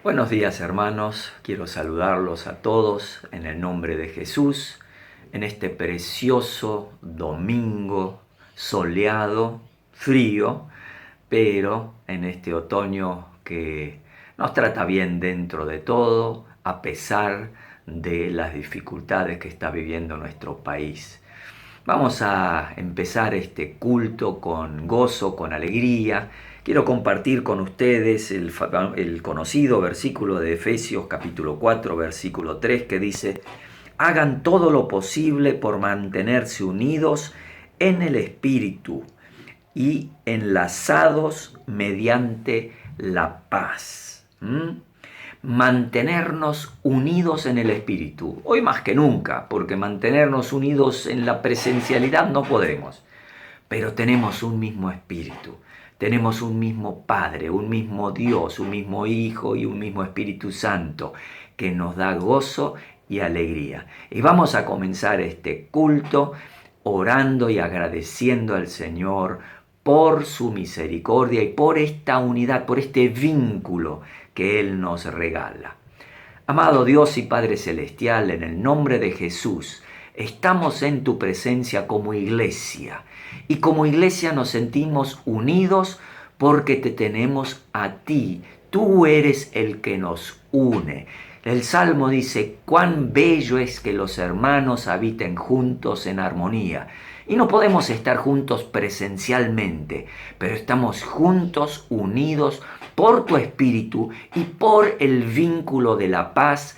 Buenos días, hermanos, quiero saludarlos a todos en el nombre de Jesús en este precioso domingo soleado, frío, pero en este otoño que nos trata bien dentro de todo, a pesar de las dificultades que está viviendo nuestro país. Vamos a empezar este culto con gozo, con alegría. Quiero compartir con ustedes el conocido versículo de Efesios capítulo 4, versículo 3, que dice: hagan todo lo posible por mantenerse unidos en el Espíritu y enlazados mediante la paz. Mantenernos unidos en el Espíritu. Hoy más que nunca, porque mantenernos unidos en la presencialidad no podemos. Pero tenemos un mismo Espíritu. Tenemos un mismo Padre, un mismo Dios, un mismo Hijo y un mismo Espíritu Santo que nos da gozo y alegría. Y vamos a comenzar este culto orando y agradeciendo al Señor por su misericordia y por esta unidad, por este vínculo que Él nos regala. Amado Dios y Padre Celestial, en el nombre de Jesús, estamos en tu presencia como iglesia. Y como iglesia nos sentimos unidos porque te tenemos a ti. Tú eres el que nos une. El Salmo dice: cuán bello es que los hermanos habiten juntos en armonía. Y no podemos estar juntos presencialmente, pero estamos juntos, unidos por tu Espíritu y por el vínculo de la paz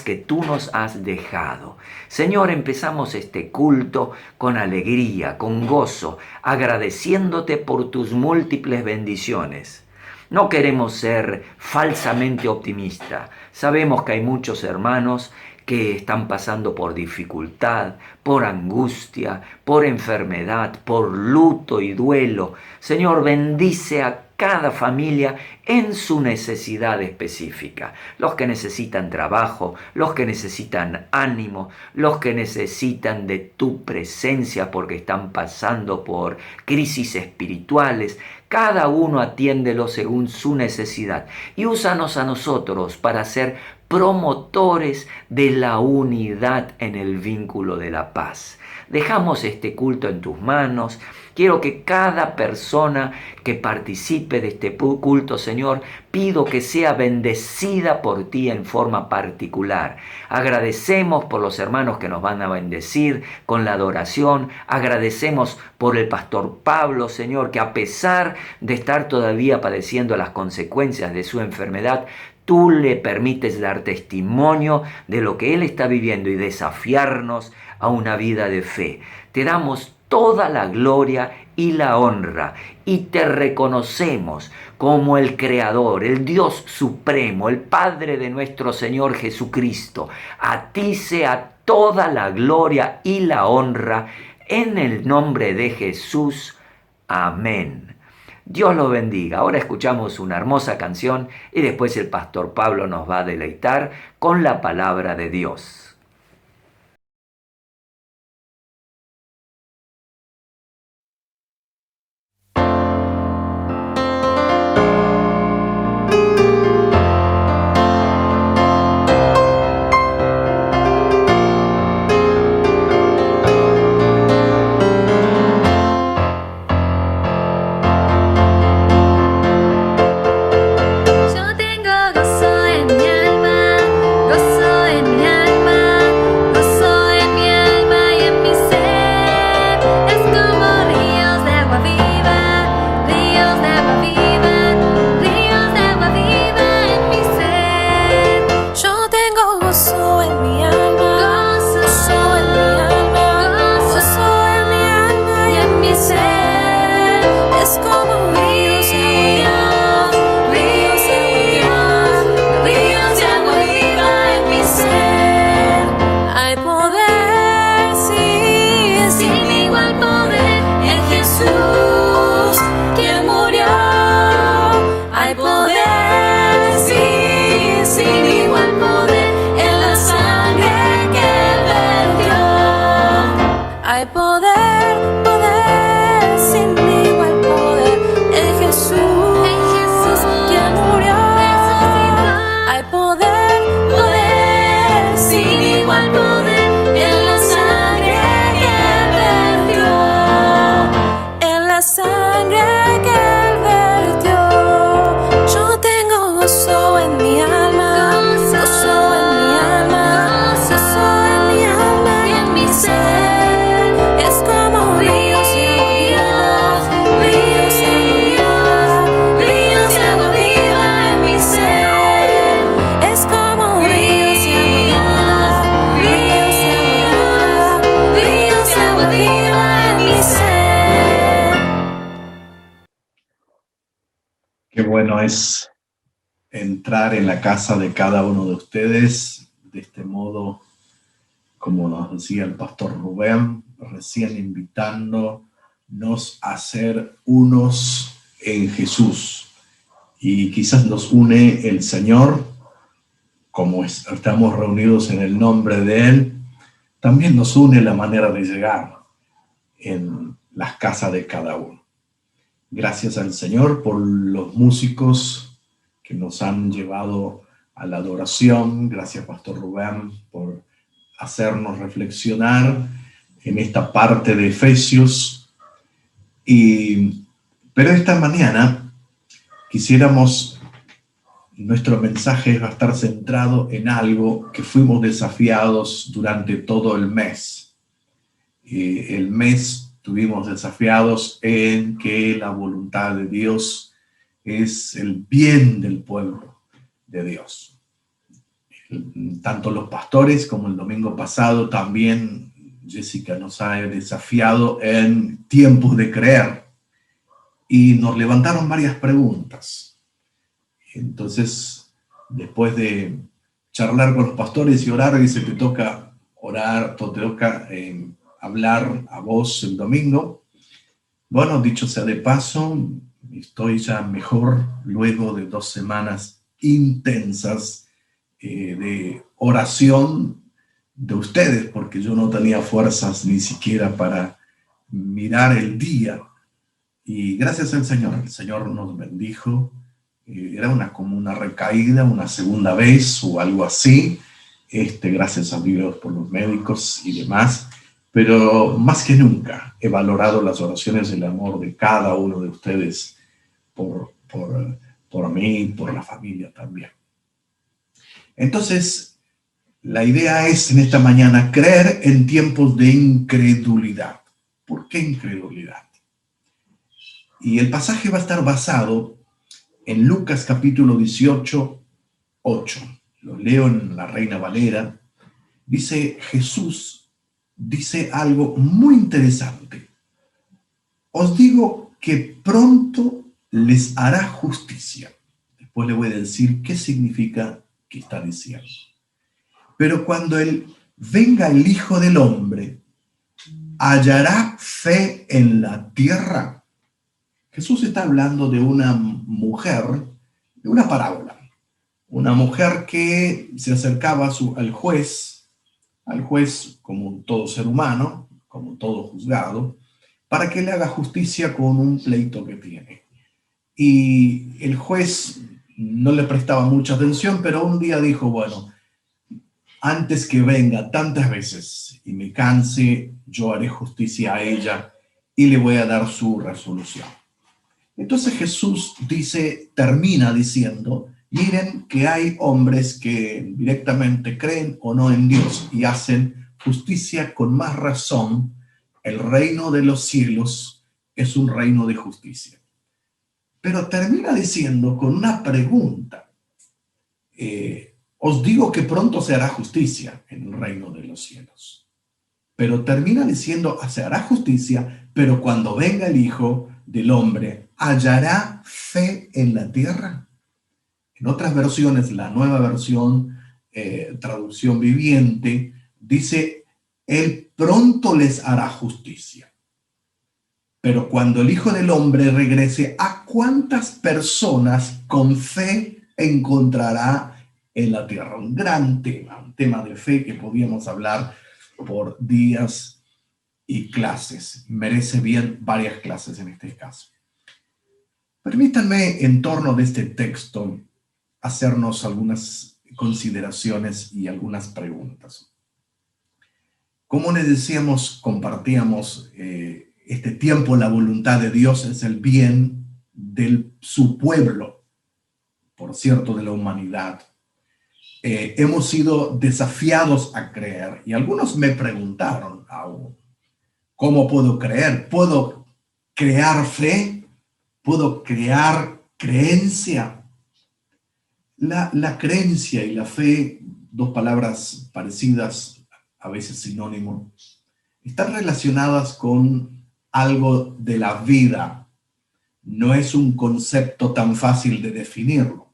que tú nos has dejado. Señor, empezamos este culto con alegría, con gozo, agradeciéndote por tus múltiples bendiciones. No queremos ser falsamente optimistas. Sabemos que hay muchos hermanos que están pasando por dificultad, por angustia, por enfermedad, por luto y duelo. Señor, bendice a cada familia en su necesidad específica. Los que necesitan trabajo, los que necesitan ánimo, los que necesitan de tu presencia porque están pasando por crisis espirituales. Cada uno atiéndelo según su necesidad y úsanos a nosotros para ser promotores de la unidad en el vínculo de la paz. Dejamos este culto en tus manos. Quiero que cada persona que participe de este culto, Señor, pido que sea bendecida por ti en forma particular. Agradecemos por los hermanos que nos van a bendecir con la adoración. Agradecemos por el pastor Pablo, Señor, que a pesar de estar todavía padeciendo las consecuencias de su enfermedad, tú le permites dar testimonio de lo que él está viviendo y desafiarnos a una vida de fe. Te damos toda la gloria y la honra y te reconocemos como el Creador, el Dios Supremo, el Padre de nuestro Señor Jesucristo. A ti sea toda la gloria y la honra en el nombre de Jesús. Amén. Dios los bendiga. Ahora escuchamos una hermosa canción y después el pastor Pablo nos va a deleitar con la palabra de Dios. Yo tengo gozo en mi alma, gozo en mi alma. Qué bueno es entrar en la casa de cada uno de ustedes de este modo, como nos decía el pastor Rubén, recién invitándonos a ser unos en Jesús. Y quizás nos une el Señor, como estamos reunidos en el nombre de Él, también nos une la manera de llegar en las casas de cada uno. Gracias al Señor por los músicos que nos han llevado a la adoración. Gracias, Pastor Rubén, por hacernos reflexionar en esta parte de Efesios. Pero esta mañana nuestro mensaje va a estar centrado en algo que fuimos desafiados durante todo el mes. El mes estuvimos desafiados en que la voluntad de Dios es el bien del pueblo de Dios. Tanto los pastores como el domingo pasado también Jessica nos ha desafiado en tiempos de creer y nos levantaron varias preguntas. Entonces, después de charlar con los pastores y orar, dice, te toca orar, te toca hablar a vos el domingo. Bueno, dicho sea de paso, estoy ya mejor luego de 2 semanas intensas de oración de ustedes, porque yo no tenía fuerzas ni siquiera para mirar el día. Y gracias al Señor, el Señor nos bendijo. Era como una recaída, una segunda vez o algo así. Gracias a Dios por los médicos y demás. Pero más que nunca he valorado las oraciones del amor de cada uno de ustedes por mí y por la familia también. Entonces, la idea es en esta mañana creer en tiempos de incredulidad. ¿Por qué incredulidad? Y el pasaje va a estar basado en Lucas capítulo 18, 8. Lo leo en la Reina Valera. Dice Jesús, dice algo muy interesante. Os digo que pronto les hará justicia. Después le voy a decir qué significa que está diciendo. Pero cuando venga el Hijo del Hombre, ¿hallará fe en la tierra? Jesús está hablando de una mujer, de una parábola. Una mujer que se acercaba al juez como todo ser humano, como todo juzgado, para que le haga justicia con un pleito que tiene. Y el juez no le prestaba mucha atención, pero un día dijo, bueno, antes que venga tantas veces y me canse, yo haré justicia a ella y le voy a dar su resolución. Entonces Jesús termina diciendo, miren que hay hombres que directamente creen o no en Dios y hacen justicia con más razón. El reino de los cielos es un reino de justicia. Pero termina diciendo con una pregunta. Os digo que pronto se hará justicia en el reino de los cielos. Pero termina diciendo, se hará justicia, pero cuando venga el Hijo del Hombre, ¿hallará fe en la tierra? En otras versiones, la nueva versión, traducción viviente, dice, Él pronto les hará justicia. Pero cuando el Hijo del Hombre regrese, ¿a cuántas personas con fe encontrará en la tierra? Un gran tema, un tema de fe que podíamos hablar por días y clases. Merece bien varias clases en este caso. Permítanme, en torno de este texto, hacernos algunas consideraciones y algunas preguntas. Como les decíamos, compartíamos este tiempo, la voluntad de Dios es el bien de su pueblo, por cierto, de la humanidad. Hemos sido desafiados a creer y algunos me preguntaron, ¿cómo puedo creer? ¿Puedo crear fe? ¿Puedo crear creencia? La creencia y la fe, dos palabras parecidas, a veces sinónimos, están relacionadas con algo de la vida, no es un concepto tan fácil de definirlo.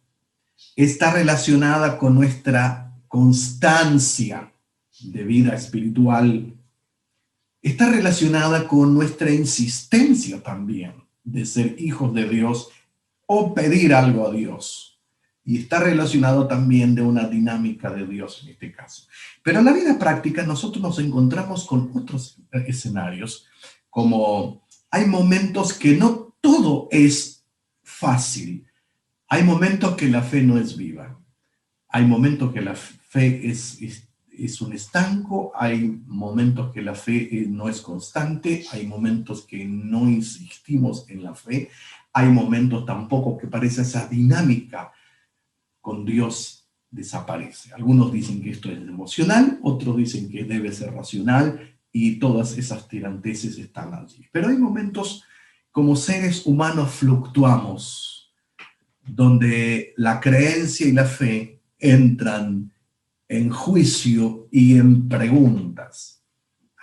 Está relacionada con nuestra constancia de vida espiritual. Está relacionada con nuestra insistencia también de ser hijos de Dios o pedir algo a Dios. Y está relacionado también de una dinámica de Dios en este caso. Pero en la vida práctica nosotros nos encontramos con otros escenarios, como hay momentos que no todo es fácil. Hay momentos que la fe no es viva. Hay momentos que la fe es un estanco. Hay momentos que la fe no es constante. Hay momentos que no insistimos en la fe. Hay momentos tampoco que parece esa dinámica con Dios desaparece. Algunos dicen que esto es emocional, otros dicen que debe ser racional, y todas esas tiranteses están allí. Pero hay momentos como seres humanos fluctuamos, donde la creencia y la fe entran en juicio y en preguntas.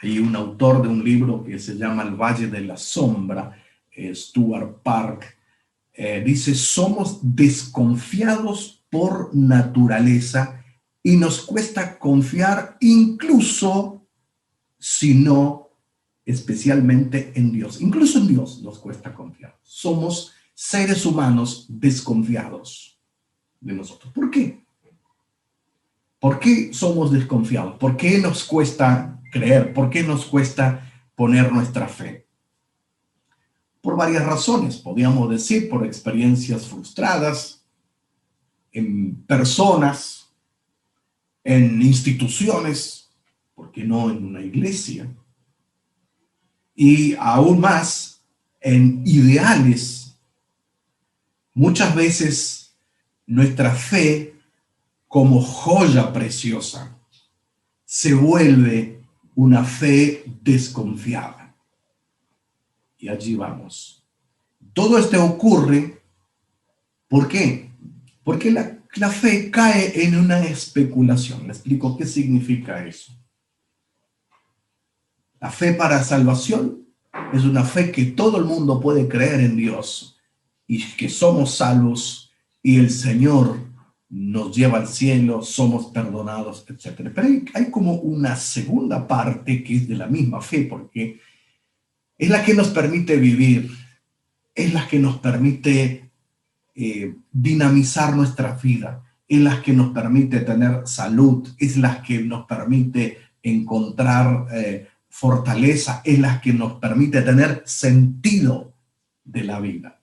Hay un autor de un libro que se llama El Valle de la Sombra, Stuart Park, dice: somos desconfiados por naturaleza y nos cuesta confiar incluso si no especialmente en Dios. Incluso en Dios nos cuesta confiar. Somos seres humanos desconfiados de nosotros. ¿Por qué? ¿Por qué somos desconfiados? ¿Por qué nos cuesta creer? ¿Por qué nos cuesta poner nuestra fe? Por varias razones, podríamos decir, por experiencias frustradas, en personas, en instituciones, ¿por qué no en una iglesia? Y aún más, en ideales. Muchas veces nuestra fe, como joya preciosa, se vuelve una fe desconfiada. Y allí vamos. Todo esto ocurre, ¿por qué? Porque la fe cae en una especulación. Le explico qué significa eso. La fe para salvación es una fe que todo el mundo puede creer en Dios y que somos salvos y el Señor nos lleva al cielo, somos perdonados, etc. Pero hay como una segunda parte que es de la misma fe, porque es la que nos permite vivir, es la que nos permite dinamizar nuestra vida, es la que nos permite tener salud, es la que nos permite encontrar fortaleza, es la que nos permite tener sentido de la vida.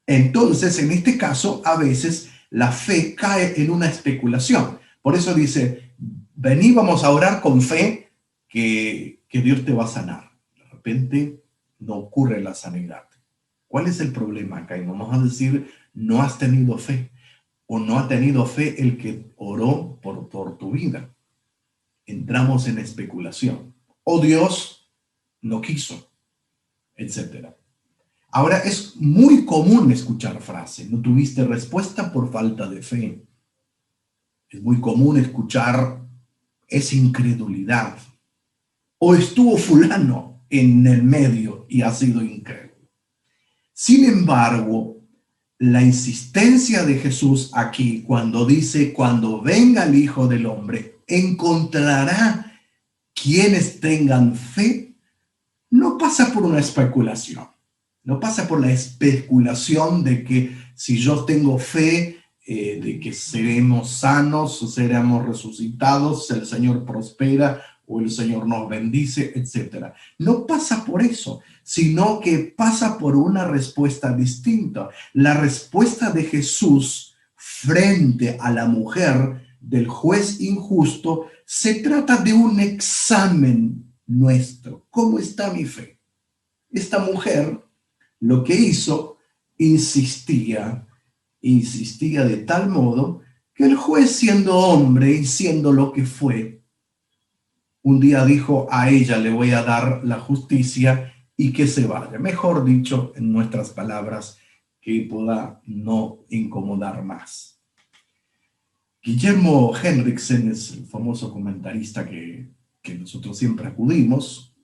Entonces, en este caso, a veces la fe cae en una especulación. Por eso dice: vení, vamos a orar con fe que Dios te va a sanar. De repente no ocurre la sanidad. ¿Cuál es el problema acá? Y vamos a decir: no has tenido fe, o no ha tenido fe el que oró por tu vida. Entramos en especulación. O Dios no quiso, etc. Ahora, es muy común escuchar frases: no tuviste respuesta por falta de fe. Es muy común escuchar: es incredulidad. O estuvo fulano en el medio y ha sido incrédulo. Sin embargo, la insistencia de Jesús aquí, cuando dice: cuando venga el Hijo del Hombre, encontrará quienes tengan fe, no pasa por una especulación. No pasa por la especulación de que si yo tengo fe, de que seremos sanos o seremos resucitados, el Señor prospera o el Señor nos bendice, etc. No pasa por eso, sino que pasa por una respuesta distinta. La respuesta de Jesús frente a la mujer del juez injusto se trata de un examen nuestro. ¿Cómo está mi fe? Esta mujer lo que hizo, insistía de tal modo que el juez, siendo hombre y siendo lo que fue, un día dijo: a ella le voy a dar la justicia y que se vaya. Mejor dicho, en nuestras palabras, que pueda no incomodar más. Guillermo Henriksen es el famoso comentarista que nosotros siempre acudimos.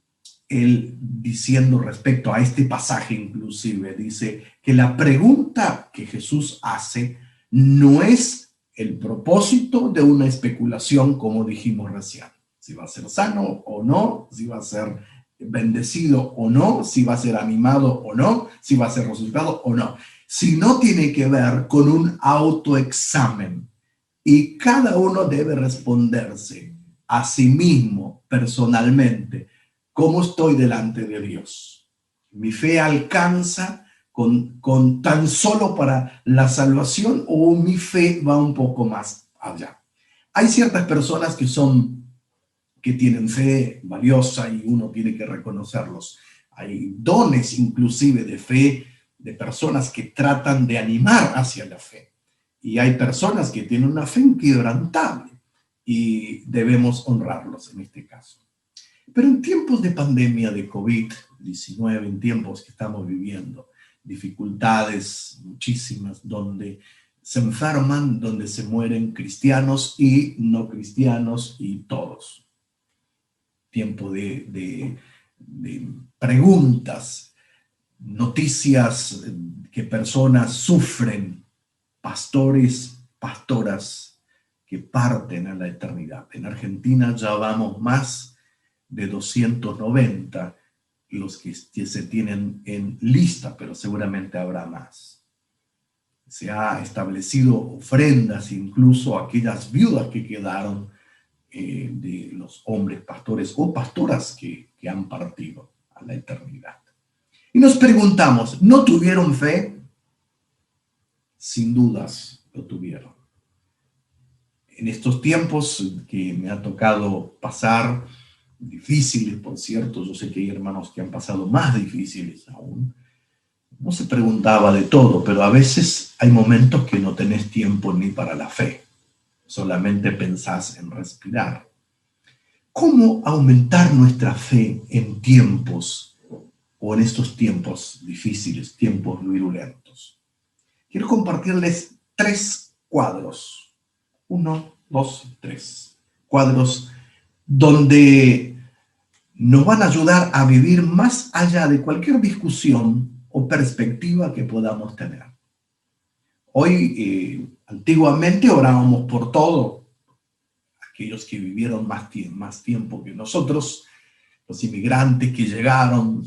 él diciendo respecto a este pasaje inclusive, dice que la pregunta que Jesús hace no es el propósito de una especulación, como dijimos recién. Si va a ser sano o no, si va a ser bendecido o no, si va a ser animado o no, si va a ser resucitado o no. Si no tiene que ver con un autoexamen y cada uno debe responderse a sí mismo personalmente, ¿cómo estoy delante de Dios? ¿Mi fe alcanza con tan solo para la salvación o mi fe va un poco más allá? Hay ciertas personas que tienen fe valiosa y uno tiene que reconocerlos. Hay dones inclusive de fe de personas que tratan de animar hacia la fe. Y hay personas que tienen una fe inquebrantable y debemos honrarlos en este caso. Pero en tiempos de pandemia de COVID-19, en tiempos que estamos viviendo, dificultades muchísimas, donde se enferman, donde se mueren cristianos y no cristianos y todos. Tiempo de preguntas, noticias que personas sufren, pastores, pastoras que parten a la eternidad. En Argentina ya vamos más de 290 los que se tienen en lista, pero seguramente habrá más. Se ha establecido ofrendas incluso a aquellas viudas que quedaron de los hombres pastores o pastoras que han partido a la eternidad. Y nos preguntamos, ¿no tuvieron fe? Sin dudas lo tuvieron. En estos tiempos que me ha tocado pasar, difíciles por cierto, yo sé que hay hermanos que han pasado más difíciles aún, no se preguntaba de todo, pero a veces hay momentos que no tenés tiempo ni para la fe. Solamente pensás en respirar. ¿Cómo aumentar nuestra fe en tiempos o en estos tiempos difíciles, tiempos virulentos? Quiero compartirles 3 cuadros. 1, 2, 3. Cuadros donde nos van a ayudar a vivir más allá de cualquier discusión o perspectiva que podamos tener. Hoy, antiguamente orábamos por todo. Aquellos que vivieron más tiempo que nosotros, los inmigrantes que llegaron,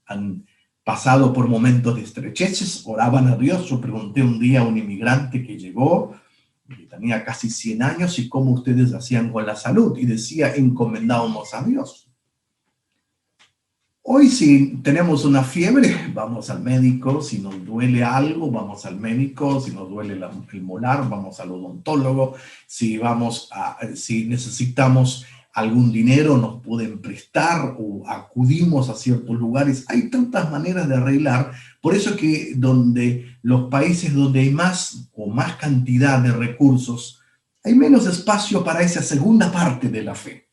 han pasado por momentos de estrecheces, oraban a Dios. Yo pregunté un día a un inmigrante que llegó, que tenía casi 100 años, y cómo ustedes hacían con la salud, y decía, encomendábamos a Dios. Hoy si tenemos una fiebre, vamos al médico, si nos duele algo, vamos al médico, si nos duele el molar, vamos al odontólogo, si necesitamos algún dinero, nos pueden prestar o acudimos a ciertos lugares. Hay tantas maneras de arreglar, por eso que donde los países donde hay más o más cantidad de recursos, hay menos espacio para esa segunda parte de la fe.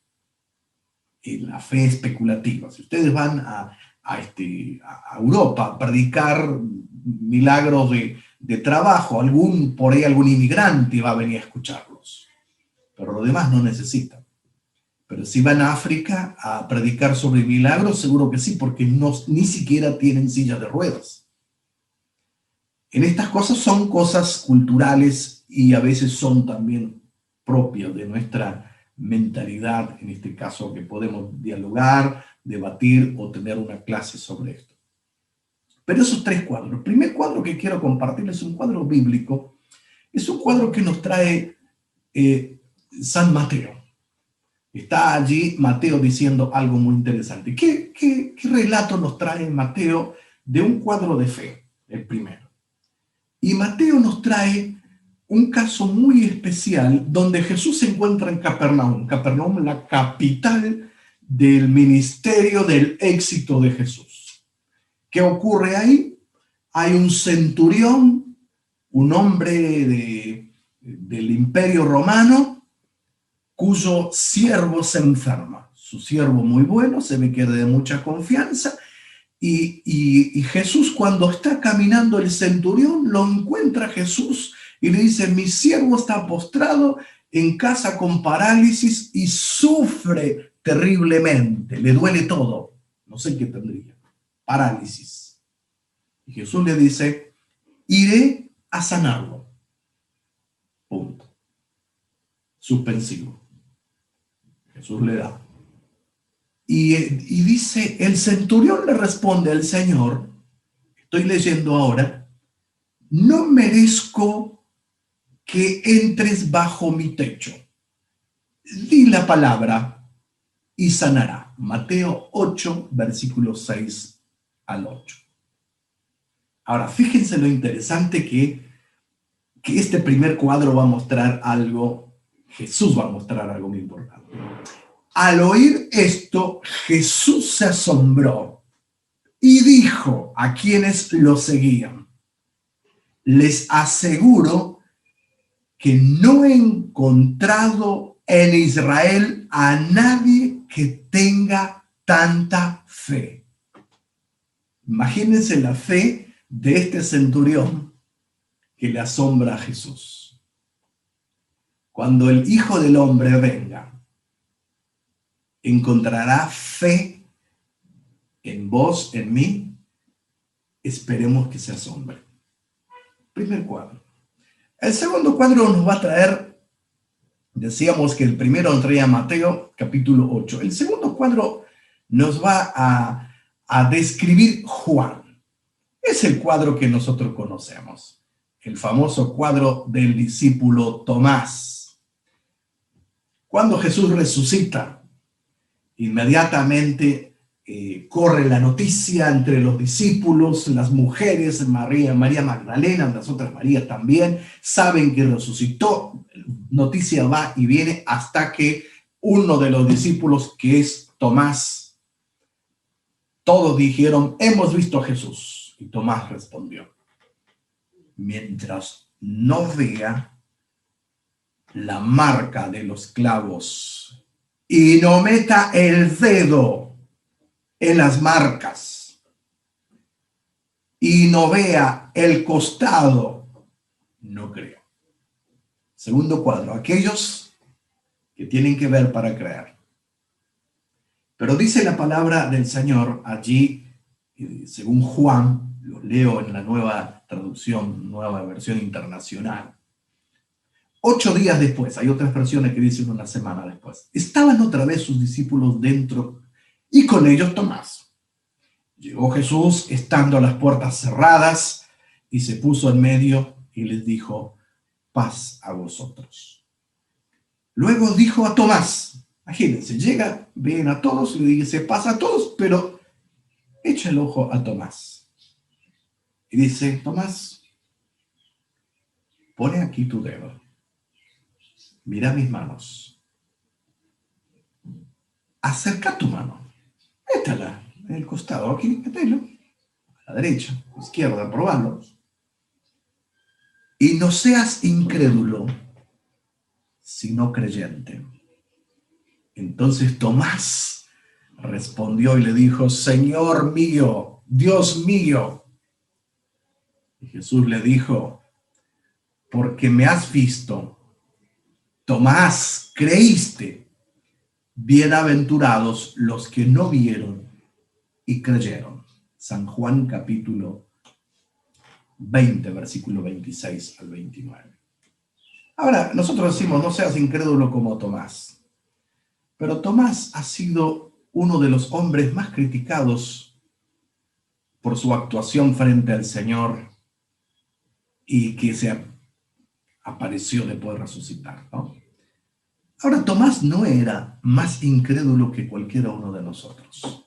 La fe especulativa. Si ustedes van a Europa a predicar milagros de trabajo, por ahí algún inmigrante va a venir a escucharlos, pero lo demás no necesitan. Pero si van a África a predicar sobre milagros, seguro que sí, porque ni siquiera tienen sillas de ruedas. En estas cosas son cosas culturales y a veces son también propias de nuestra mentalidad, en este caso, que podemos dialogar, debatir o tener una clase sobre esto. Pero esos 3 cuadros. El primer cuadro que quiero compartirles es un cuadro bíblico. Es un cuadro que nos trae San Mateo. Está allí Mateo diciendo algo muy interesante. ¿Qué relato nos trae Mateo de un cuadro de fe? El primero. Y Mateo nos trae un caso muy especial donde Jesús se encuentra en Capernaum. Capernaum, la capital del ministerio del éxito de Jesús. ¿Qué ocurre ahí? Hay un centurión, un hombre del Imperio Romano, cuyo siervo se enferma. Su siervo muy bueno, se ve que es de mucha confianza, y Jesús, cuando está caminando el centurión, lo encuentra Jesús y le dice, mi siervo está postrado en casa con parálisis y sufre terriblemente, le duele todo. no sé qué tendría, parálisis. Y Jesús le dice, iré a sanarlo. Punto. Suspensivo. Jesús le da. Y dice, el centurión le responde al Señor, estoy leyendo ahora, no merezco que entres bajo mi techo. Di la palabra y sanará. Mateo 8, versículos 6 al 8. Ahora, fíjense lo interesante que este primer cuadro va a mostrar algo, Jesús va a mostrar algo muy importante. Al oír esto, Jesús se asombró y dijo a quienes lo seguían, les aseguro que no he encontrado en Israel a nadie que tenga tanta fe. Imagínense la fe de este centurión que le asombra a Jesús. Cuando el Hijo del Hombre venga, ¿encontrará fe en vos, en mí? Esperemos que se asombre. Primer cuadro. El segundo cuadro nos va a traer, decíamos que el primero traía Mateo, capítulo 8. El segundo cuadro nos va a describir Juan. Es el cuadro que nosotros conocemos, el famoso cuadro del discípulo Tomás. Cuando Jesús resucita, inmediatamente corre la noticia entre los discípulos, las mujeres, María Magdalena, las otras Marías también, saben que resucitó, noticia va y viene hasta que uno de los discípulos, que es Tomás, todos dijeron, hemos visto a Jesús. Y Tomás respondió, mientras no vea la marca de los clavos y no meta el dedo en las marcas y no vea el costado, no creo. Segundo cuadro, aquellos que tienen que ver para creer. Pero dice la palabra del Señor allí, según Juan, lo leo en la nueva traducción, nueva versión internacional. 8 días después, hay otras versiones que dicen una semana después, estaban otra vez sus discípulos dentro y con ellos Tomás. Llegó Jesús estando las puertas cerradas y se puso en medio y les dijo, paz a vosotros. Luego dijo a Tomás, imagínense, llega, ven a todos y le dice, paz a todos, pero echa el ojo a Tomás. Y dice, Tomás, pone aquí tu dedo. Mira mis manos. Acerca tu mano. Métala en el costado. Aquí, mételo. A la derecha, a la izquierda, probalo. Y no seas incrédulo, sino creyente. Entonces Tomás respondió y le dijo, Señor mío, Dios mío. Y Jesús le dijo, porque me has visto, Tomás, creíste. Bienaventurados los que no vieron y creyeron. San Juan capítulo 20, versículo 26 al 29. Ahora, nosotros decimos, no seas incrédulo como Tomás. Pero Tomás ha sido uno de los hombres más criticados por su actuación frente al Señor y que se apareció después de resucitar, ¿no? Ahora, Tomás no era más incrédulo que cualquiera uno de nosotros.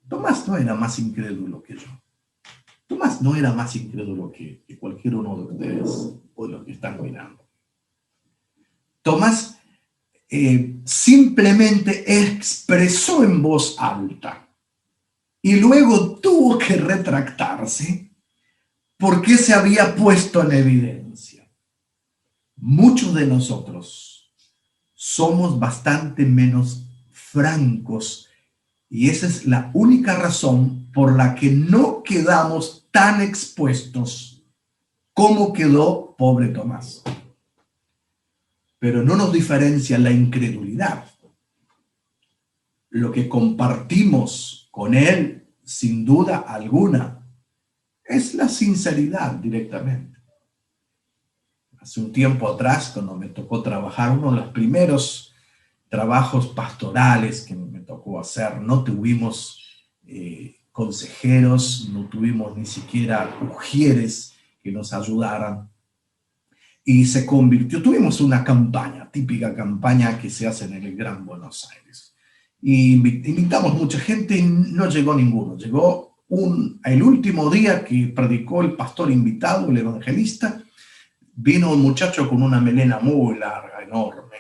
Tomás no era más incrédulo que yo. Tomás no era más incrédulo que cualquier uno de ustedes o de los que están mirando. Tomás simplemente expresó en voz alta y luego tuvo que retractarse porque se había puesto en evidencia. Muchos de nosotros somos bastante menos francos y esa es la única razón por la que no quedamos tan expuestos como quedó pobre Tomás. Pero no nos diferencia la incredulidad. Lo que compartimos con Él, sin duda alguna, es la sinceridad directamente. Hace un tiempo atrás, cuando me tocó trabajar, uno de los primeros trabajos pastorales que me tocó hacer, no tuvimos consejeros, no tuvimos ni siquiera ujieres que nos ayudaran. Y se convirtió, tuvimos una campaña, típica campaña que se hace en el Gran Buenos Aires. Y invitamos mucha gente y no llegó ninguno. Llegó el último día que predicó el pastor invitado, el evangelista, vino un muchacho con una melena muy larga, enorme.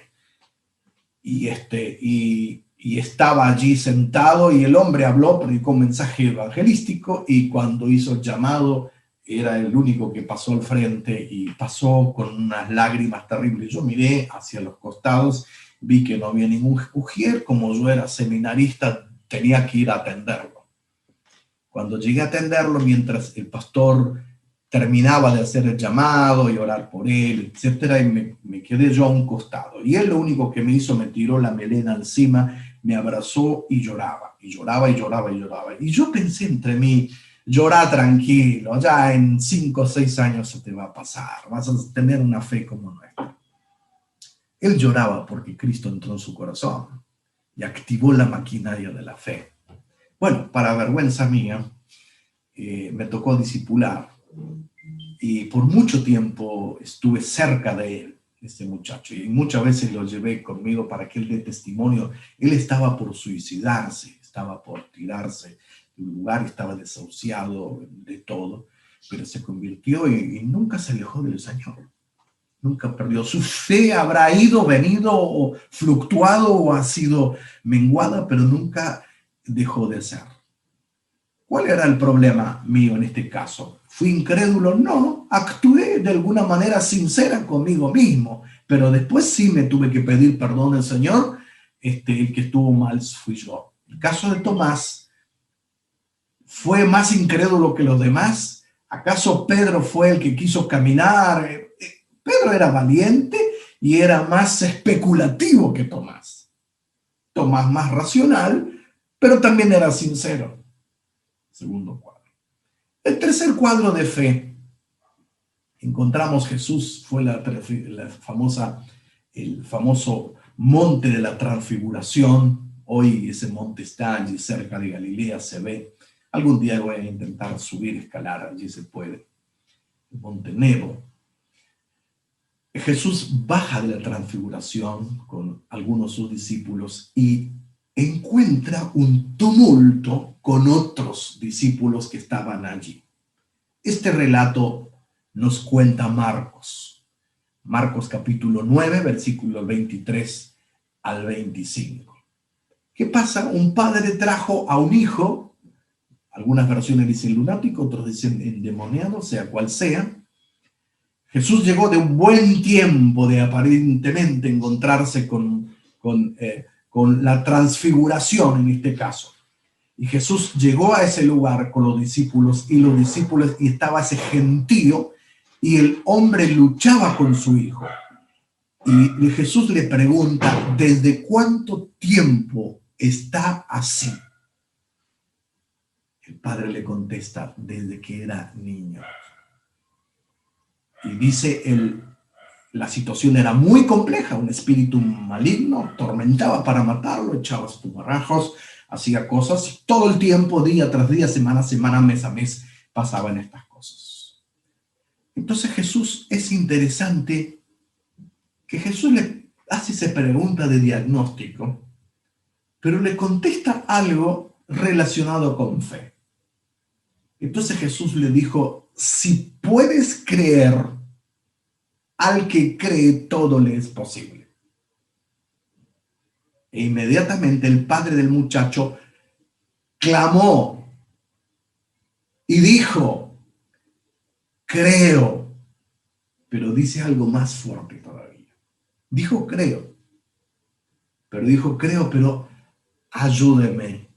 Y estaba allí sentado y el hombre habló, predicó un mensaje evangelístico y cuando hizo el llamado era el único que pasó al frente y pasó con unas lágrimas terribles. Yo miré hacia los costados, vi que no había ningún ujier, como yo era seminarista tenía que ir a atenderlo. Cuando llegué a atenderlo, mientras el pastor terminaba de hacer el llamado y orar por él, etcétera, y me quedé yo a un costado. Y él lo único que me hizo, me tiró la melena encima, me abrazó y lloraba, y lloraba, y lloraba, y lloraba. Y yo pensé entre mí, llorá tranquilo, ya en 5 o 6 años se te va a pasar, vas a tener una fe como nuestra. Él lloraba porque Cristo entró en su corazón y activó la maquinaria de la fe. Bueno, para vergüenza mía, me tocó discipular. Y por mucho tiempo estuve cerca de él, este muchacho, y muchas veces lo llevé conmigo para que él dé testimonio. Él estaba por suicidarse, estaba por tirarse de un lugar, estaba desahuciado de todo, pero se convirtió y nunca se alejó del Señor. Nunca perdió. Su fe habrá ido, venido, o fluctuado, o ha sido menguada, pero nunca dejó de ser. ¿Cuál era el problema mío en este caso? ¿Fui incrédulo? No, actué de alguna manera sincera conmigo mismo, pero después sí me tuve que pedir perdón al Señor. El que estuvo mal fui yo. El caso de Tomás, ¿fue más incrédulo que los demás? ¿Acaso Pedro fue el que quiso caminar? Pedro era valiente y era más especulativo que Tomás. Tomás más racional, pero también era sincero. Segundo cuadro. El tercer cuadro de fe, encontramos Jesús, fue el famoso monte de la transfiguración. Hoy ese monte está allí cerca de Galilea, se ve. Algún día voy a intentar subir, escalar, allí se puede. El monte Nebo. Jesús baja de la transfiguración con algunos de sus discípulos y encuentra un tumulto con otros discípulos que estaban allí. Este relato nos cuenta Marcos. Marcos capítulo 9, versículos 23 al 25. ¿Qué pasa? Un padre trajo a un hijo, algunas versiones dicen lunático, otros dicen endemoniado, sea cual sea. Jesús llegó de un buen tiempo de aparentemente encontrarse con la transfiguración en este caso. Y Jesús llegó a ese lugar con los discípulos y estaba ese gentío y el hombre luchaba con su hijo. Y Jesús le pregunta, ¿desde cuánto tiempo está así? El padre le contesta, desde que era niño. Y dice, la situación era muy compleja, un espíritu maligno tormentaba para matarlo, echaba espumarajos, hacía cosas, y todo el tiempo, día tras día, semana a semana, mes a mes, pasaban estas cosas. Entonces Jesús, es interesante que Jesús le hace esa pregunta de diagnóstico, pero le contesta algo relacionado con fe. Entonces Jesús le dijo, si puedes creer, al que cree todo le es posible. E inmediatamente el padre del muchacho clamó y dijo, creo, pero dice algo más fuerte todavía. Dijo creo, pero ayúdeme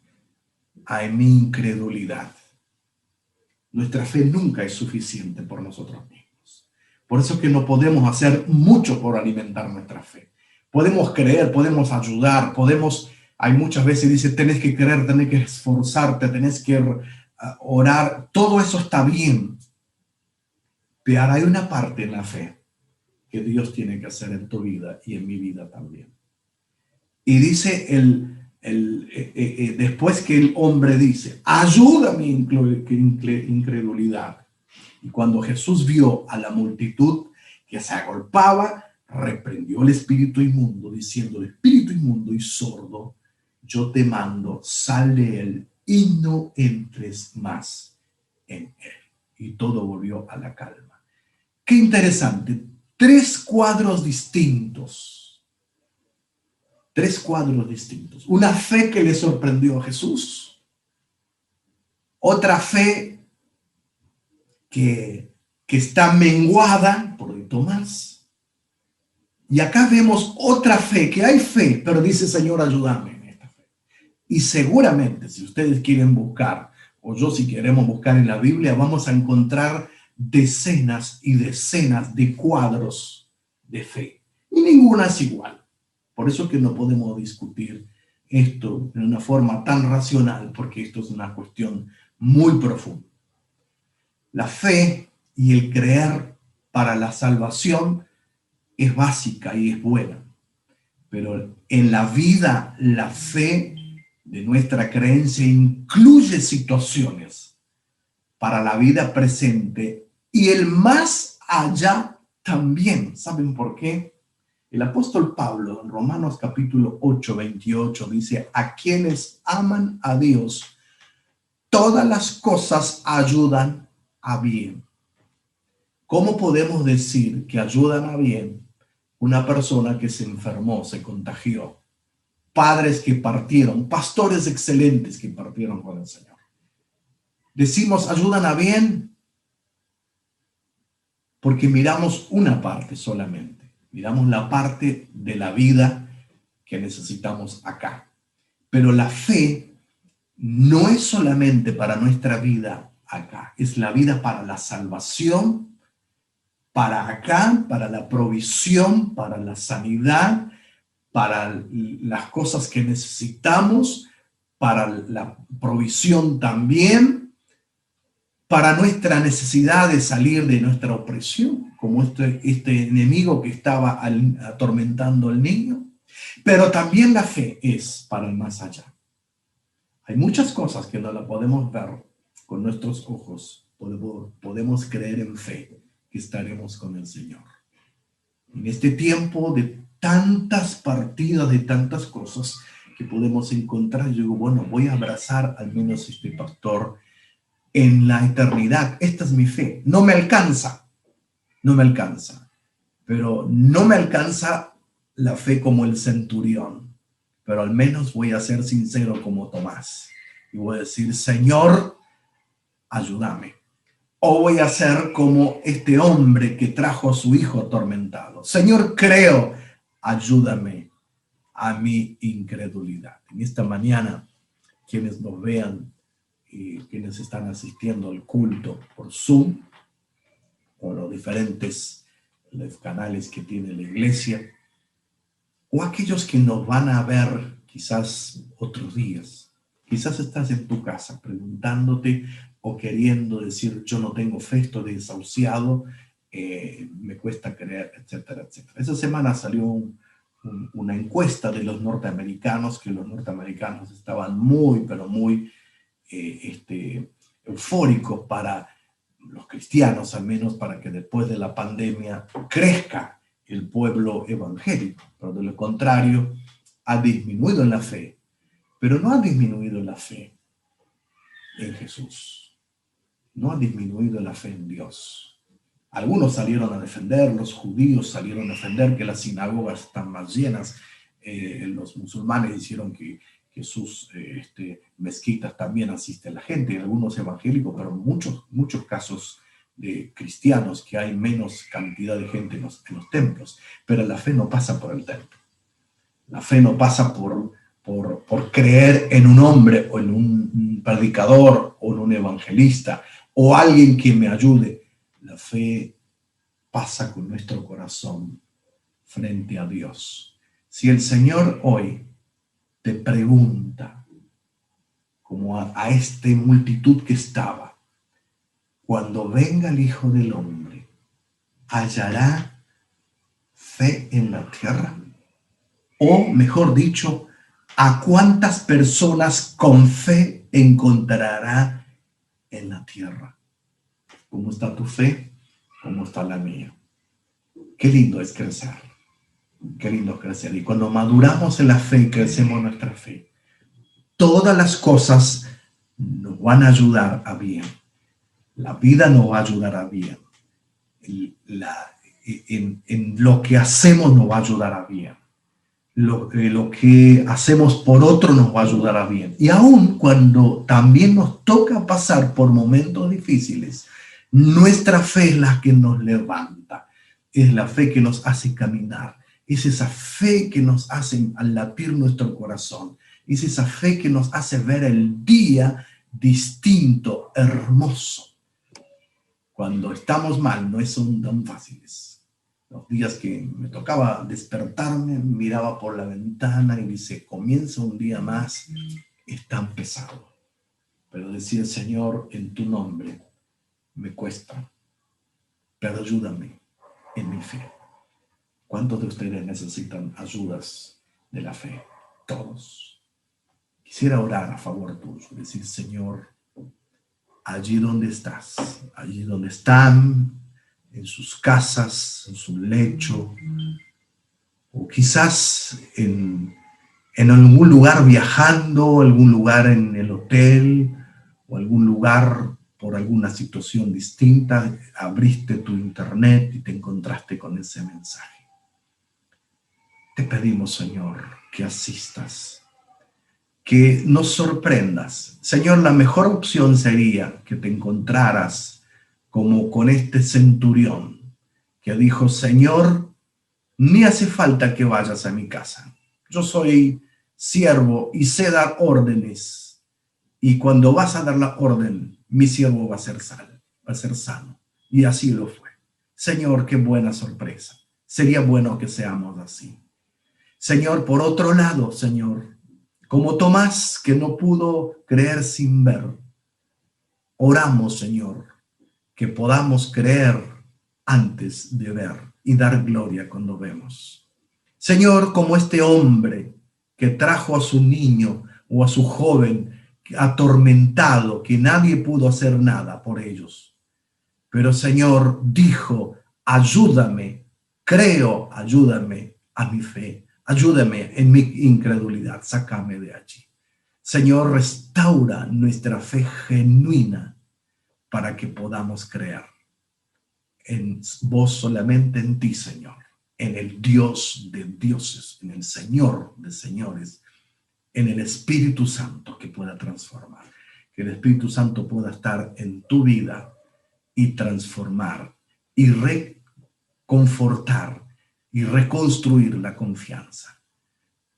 a mi incredulidad. Nuestra fe nunca es suficiente por nosotros mismos. Por eso es que no podemos hacer mucho por alimentar nuestra fe. Podemos creer, podemos ayudar, podemos Hay muchas veces dice, tenés que creer, tenés que esforzarte, tenés que orar. Todo eso está bien. Pero hay una parte en la fe que Dios tiene que hacer en tu vida y en mi vida también. Y dice después que el hombre dice, ayuda mi incredulidad. Y cuando Jesús vio a la multitud que se agolpaba, reprendió el espíritu inmundo, diciendo, el espíritu inmundo y sordo, yo te mando, sal de él y no entres más en él. Y todo volvió a la calma. Qué interesante. 3 cuadros distintos. 3 cuadros distintos. Una fe que le sorprendió a Jesús. Otra fe que está menguada por Tomás. Y acá vemos otra fe, que hay fe, pero dice, Señor, ayúdame en esta fe. Y seguramente, si ustedes quieren buscar, o yo si queremos buscar en la Biblia, vamos a encontrar decenas y decenas de cuadros de fe. Y ninguna es igual. Por eso que no podemos discutir esto de una forma tan racional, porque esto es una cuestión muy profunda. La fe y el creer para la salvación es básica y es buena. Pero en la vida, la fe de nuestra creencia incluye situaciones para la vida presente y el más allá también. ¿Saben por qué? El apóstol Pablo en Romanos capítulo 8, 28 dice, a quienes aman a Dios, todas las cosas ayudan a bien. ¿Cómo podemos decir que ayudan a bien una persona que se enfermó, se contagió? Padres que partieron, pastores excelentes que partieron con el Señor. Decimos ayudan a bien porque miramos una parte solamente. Miramos la parte de la vida que necesitamos acá. Pero la fe no es solamente para nuestra vida acá, es la vida para la salvación, para acá, para la provisión, para la sanidad, para las cosas que necesitamos, para la provisión también, para nuestra necesidad de salir de nuestra opresión, como este enemigo que estaba atormentando al niño. Pero también la fe es para el más allá. Hay muchas cosas que no la podemos ver con nuestros ojos. Podemos creer en fe que estaremos con el Señor. En este tiempo de tantas partidas, de tantas cosas que podemos encontrar, yo digo, bueno, voy a abrazar al menos este pastor en la eternidad. Esta es mi fe. No me alcanza, pero no me alcanza la fe como el centurión, pero al menos voy a ser sincero como Tomás y voy a decir, Señor, ayúdame. O voy a ser como este hombre que trajo a su hijo atormentado. Señor, creo, ayúdame a mi incredulidad. En esta mañana, quienes nos vean y quienes están asistiendo al culto por Zoom o los diferentes canales que tiene la iglesia, o aquellos que nos van a ver quizás otros días. Quizás estás en tu casa preguntándote o queriendo decir, yo no tengo fe, estoy desahuciado, me cuesta creer, etcétera, etcétera. Esa semana salió una encuesta de los norteamericanos, que los norteamericanos estaban muy, pero muy eufóricos para los cristianos, al menos para que después de la pandemia crezca el pueblo evangélico. Pero de lo contrario, ha disminuido en la fe, pero no ha disminuido la fe en Jesús. No ha disminuido la fe en Dios. Algunos salieron a defender, los judíos salieron a defender que las sinagogas están más llenas. Los musulmanes hicieron que sus mezquitas también asiste la gente, algunos evangélicos, pero muchos casos de cristianos que hay menos cantidad de gente en los templos. Pero la fe no pasa por el templo. La fe no pasa por creer en un hombre o en un predicador o en un evangelista o alguien que me ayude. La fe pasa con nuestro corazón frente a Dios. Si el Señor hoy te pregunta, como a esta multitud que estaba, cuando venga el Hijo del Hombre, ¿hallará fe en la tierra? O, mejor dicho, ¿a cuántas personas con fe encontrará en la tierra? ¿Cómo está tu fe? ¿Cómo está la mía? Qué lindo es crecer. Qué lindo crecer. Y cuando maduramos en la fe y crecemos en nuestra fe, todas las cosas nos van a ayudar a bien. La vida nos va a ayudar a bien. En lo que hacemos nos va a ayudar a bien. Lo que hacemos por otro nos va a ayudar a bien. Y aun cuando también nos toca pasar por momentos difíciles, nuestra fe es la que nos levanta. Es la fe que nos hace caminar. Es esa fe que nos hace al latir nuestro corazón. Es esa fe que nos hace ver el día distinto, hermoso. Cuando estamos mal, no son tan fáciles. Los días que me tocaba despertarme, miraba por la ventana y dice, comienza un día más, es tan pesado. Pero decía, Señor, en tu nombre me cuesta, pero ayúdame en mi fe. ¿Cuántos de ustedes necesitan ayudas de la fe? Todos. Quisiera orar a favor tuyo, decir, Señor, allí donde estás, allí donde están, en sus casas, en su lecho, o quizás en algún lugar viajando, algún lugar en el hotel, o algún lugar por alguna situación distinta, abriste tu internet y te encontraste con ese mensaje. Te pedimos, Señor, que asistas, que nos sorprendas. Señor, la mejor opción sería que te encontraras como con este centurión que dijo, Señor, ni hace falta que vayas a mi casa. Yo soy siervo y sé dar órdenes. Y cuando vas a dar la orden, mi siervo va a ser sano. Y así lo fue. Señor, qué buena sorpresa. Sería bueno que seamos así. Señor, por otro lado, Señor, como Tomás, que no pudo creer sin ver, oramos, Señor, que podamos creer antes de ver y dar gloria cuando vemos. Señor, como este hombre que trajo a su niño o a su joven atormentado, que nadie pudo hacer nada por ellos. Pero, Señor, dijo, ayúdame, creo, ayúdame a mi fe, ayúdame en mi incredulidad, sácame de allí. Señor, restaura nuestra fe genuina para que podamos creer en vos, solamente en ti, Señor, en el Dios de dioses, en el Señor de señores, en el Espíritu Santo que pueda transformar, que el Espíritu Santo pueda estar en tu vida y transformar y reconfortar y reconstruir la confianza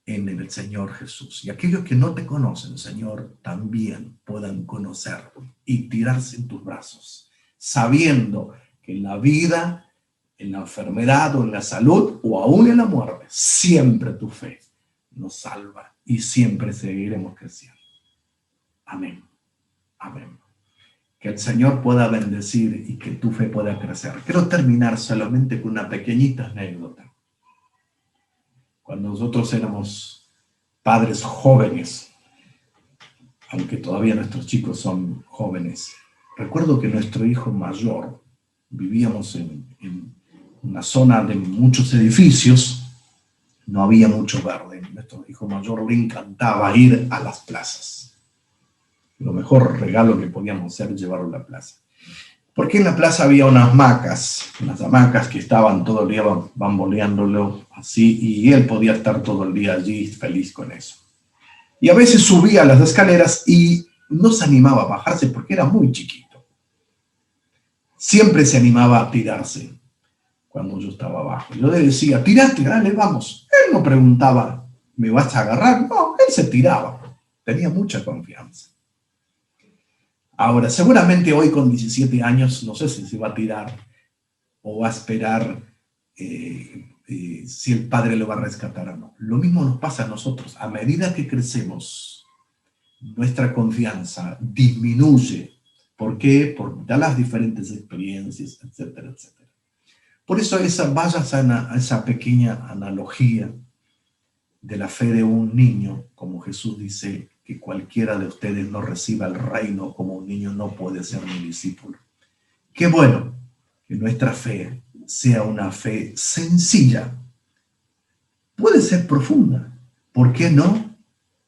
en el Señor Jesús. Y aquellos que no te conocen, Señor, también puedan conocer y tirarse en tus brazos, sabiendo que en la vida, en la enfermedad o en la salud o aún en la muerte, siempre tu fe nos salva y siempre seguiremos creciendo. Amén. Amén. Que el Señor pueda bendecir y que tu fe pueda crecer. Quiero terminar solamente con una pequeñita anécdota. Cuando nosotros éramos padres jóvenes, aunque todavía nuestros chicos son jóvenes, recuerdo que nuestro hijo mayor, vivíamos en una zona de muchos edificios, no había mucho verde. Nuestro hijo mayor le encantaba ir a las plazas. Lo mejor regalo que podíamos hacer es llevarlo a la plaza. Porque en la plaza había unas hamacas que estaban todo el día bamboleándolo así, y él podía estar todo el día allí feliz con eso. Y a veces subía las escaleras y no se animaba a bajarse porque era muy chiquito. Siempre se animaba a tirarse cuando yo estaba abajo. Yo le decía, tírate, dale, vamos. Él no preguntaba, ¿me vas a agarrar? No, él se tiraba. Tenía mucha confianza. Ahora, seguramente hoy con 17 años, no sé si se va a tirar o va a esperar si el Padre lo va a rescatar o no. Lo mismo nos pasa a nosotros. A medida que crecemos, nuestra confianza disminuye. ¿Por qué? Por las diferentes experiencias, etcétera, etcétera. Por eso vayas a esa pequeña analogía de la fe de un niño, como Jesús dice que cualquiera de ustedes no reciba el reino como un niño no puede ser mi discípulo. Qué bueno que nuestra fe sea una fe sencilla. Puede ser profunda. ¿Por qué no?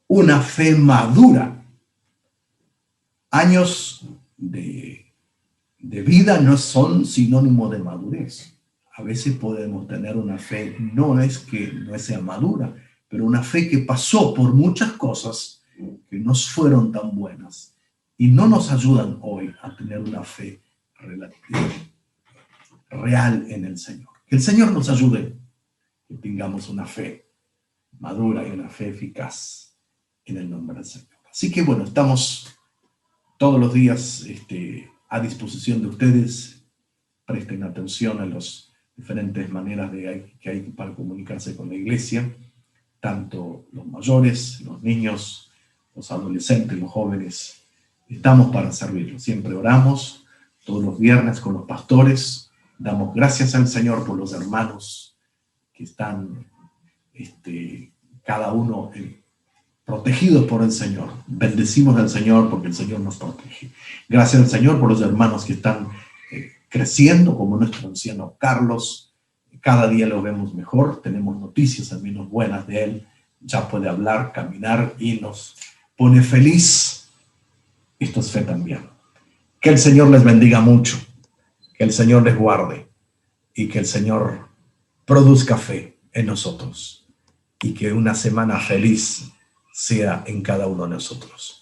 Una fe madura. Años de vida no son sinónimo de madurez. A veces podemos tener una fe, no es que no sea madura, pero una fe que pasó por muchas cosas que no fueron tan buenas y no nos ayudan hoy a tener una fe real en el Señor. Que el Señor nos ayude, que tengamos una fe madura y una fe eficaz en el nombre del Señor. Así que bueno, estamos todos los días a disposición de ustedes. Presten atención a las diferentes maneras que hay para comunicarse con la iglesia, tanto los mayores, los niños, los adolescentes, los jóvenes. Estamos para servirlos. Siempre oramos todos los viernes con los pastores. Damos gracias al Señor por los hermanos que están cada uno protegidos por el Señor. Bendecimos al Señor porque el Señor nos protege. Gracias al Señor por los hermanos que están creciendo, como nuestro anciano Carlos. Cada día lo vemos mejor. Tenemos noticias al menos buenas de él. Ya puede hablar, caminar y nos pone feliz. Esto es fe también. Que el Señor les bendiga mucho. Que el Señor les guarde y que el Señor produzca fe en nosotros y que una semana feliz sea en cada uno de nosotros.